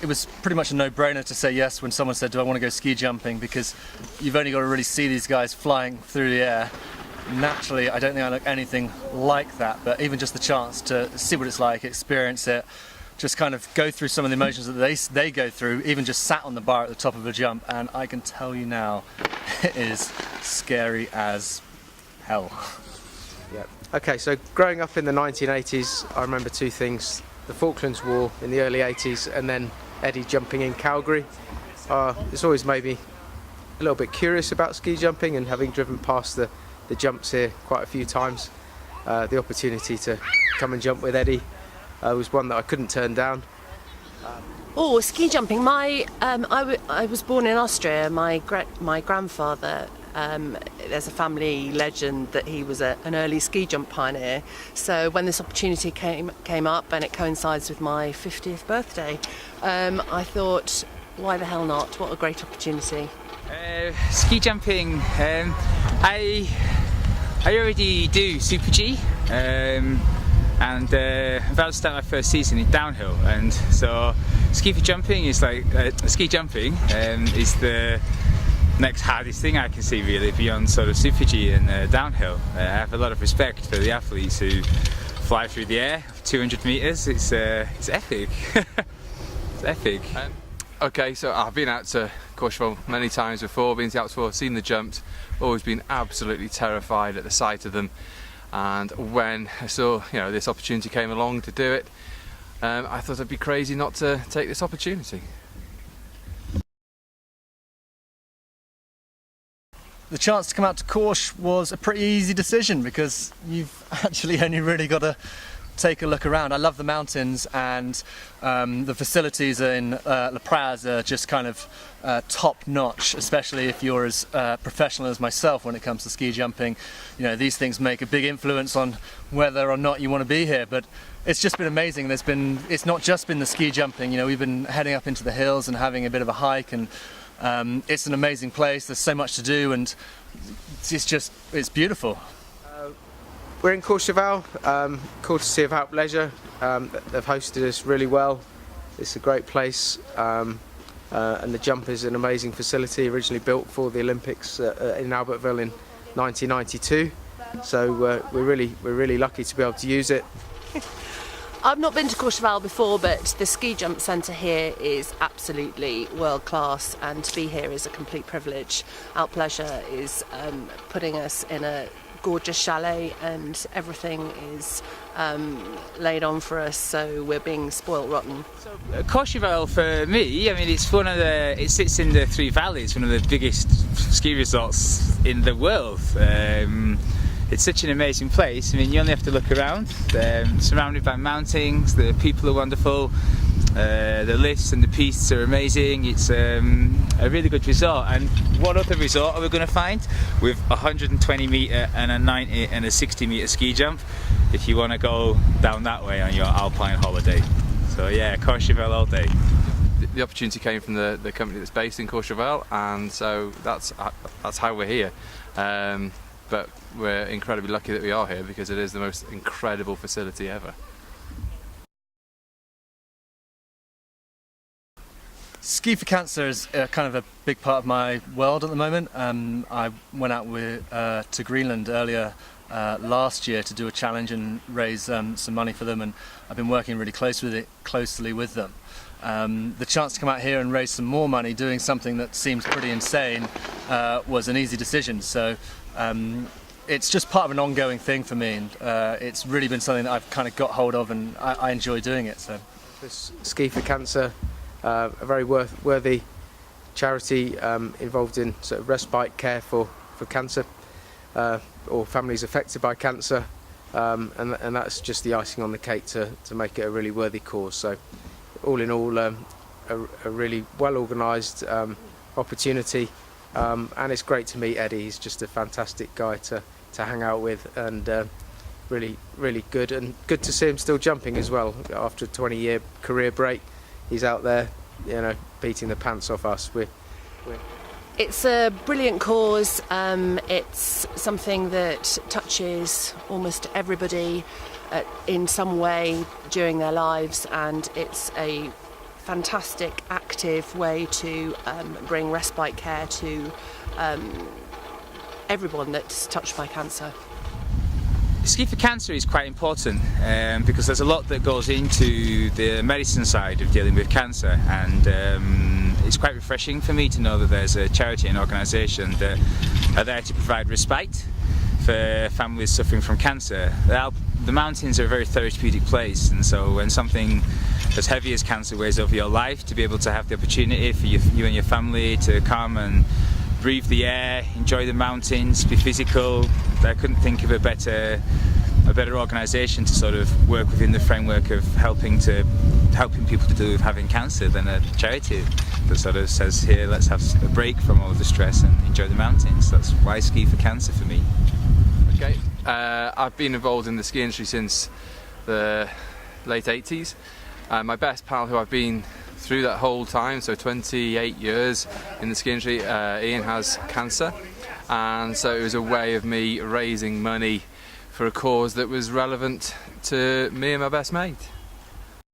it was pretty much a no-brainer to say yes when someone said, do I want to go ski jumping, because you've only got to really see these guys flying through the air. Naturally, I don't think I look anything like that, but even just the chance to see what it's like, experience it, just kind of go through some of the emotions that they go through, even just sat on the bar at the top of a jump, and I can tell you now, it is scary as hell. Yeah. Okay, so growing up in the 1980s, I remember two things: the Falklands War in the early 80s, and then Eddie jumping in Calgary. It's always made me a little bit curious about ski jumping, and having driven past the jumps here quite a few times, the opportunity to come and jump with Eddie was one that I couldn't turn down. Ski jumping. I was born in Austria. My grandfather, there's a family legend that he was an early ski jump pioneer. So when this opportunity came up, and it coincides with my 50th birthday, I thought, why the hell not? What a great opportunity. Ski jumping. I already do Super G. And I'm about to start my first season in downhill, and so ski jumping is like is the next hardest thing I can see, really, beyond sort of Super G and downhill. I have a lot of respect for the athletes who fly through the air 200 meters. It's epic. It's epic. Okay, so I've been out to Courchevel many times before, been to the Alps before, seen the jumps, always been absolutely terrified at the sight of them. And when I saw, this opportunity came along to do it, I thought I'd be crazy not to take this opportunity. The chance to come out to Corsh was a pretty easy decision, because you've actually only really got to take a look around. I love the mountains, and the facilities in La Praz are just kind of top notch, especially if you're as professional as myself when it comes to ski jumping. These things make a big influence on whether or not you want to be here, but it's just been amazing. It's not just been the ski jumping, we've been heading up into the hills and having a bit of a hike, and it's an amazing place. There's so much to do, and it's beautiful. We're in Courchevel, courtesy of Alp Leisure. They've hosted us really well. It's a great place, and the jump is an amazing facility, originally built for the Olympics in Albertville in 1992. So we're really lucky to be able to use it. I've not been to Courchevel before, but the ski jump centre here is absolutely world class, and to be here is a complete privilege. Alp Leisure is putting us in a gorgeous chalet, and everything is laid on for us, so we're being spoilt rotten. So Courchevel, for me, it sits in the Three Valleys, one of the biggest ski resorts in the world. It's such an amazing place. You only have to look around. Surrounded by mountains, the people are wonderful, the lifts and the pistes are amazing. It's a really good resort. And what other resort are we going to find with a 120 metre and a 90 and a 60 metre ski jump if you want to go down that way on your alpine holiday? So yeah, Courchevel all day. The opportunity came from the company that's based in Courchevel, and so that's how we're here. But we're incredibly lucky that we are here, because it is the most incredible facility ever. Ski for Cancer is kind of a big part of my world at the moment. I went out to Greenland earlier last year to do a challenge and raise some money for them, and I've been working really closely with them. The chance to come out here and raise some more money doing something that seems pretty insane was an easy decision. So it's just part of an ongoing thing for me, and it's really been something that I've kind of got hold of, and I enjoy doing it. So Ski for Cancer, a very worthy charity involved in sort of respite care for cancer or families affected by cancer, and that's just the icing on the cake to make it a really worthy cause. So all in all, a really well organised opportunity, and it's great to meet Eddie. He's just a fantastic guy to hang out with, and really good, and good to see him still jumping as well after a 20-year career break. He's out there, beating the pants off us. It's a brilliant cause. It's something that touches almost everybody in some way during their lives, and it's a fantastic, active way to bring respite care to everyone that's touched by cancer. Ski for Cancer is quite important because there's a lot that goes into the medicine side of dealing with cancer, and it's quite refreshing for me to know that there's a charity and organisation that are there to provide respite for families suffering from cancer. The mountains are a very therapeutic place, and so when something as heavy as cancer weighs over your life, to be able to have the opportunity for you and your family to come and breathe the air, enjoy the mountains, be physical, I couldn't think of a better organisation to sort of work within the framework of helping people to deal with having cancer than a charity that sort of says, here, let's have a break from all of the stress and enjoy the mountains. That's why Ski for Cancer for me. Okay, I've been involved in the ski industry since the late 80s. My best pal, who I've been through that whole time, so 28 years in the ski industry, Ian has cancer, and so it was a way of me raising money for a cause that was relevant to me and my best mate.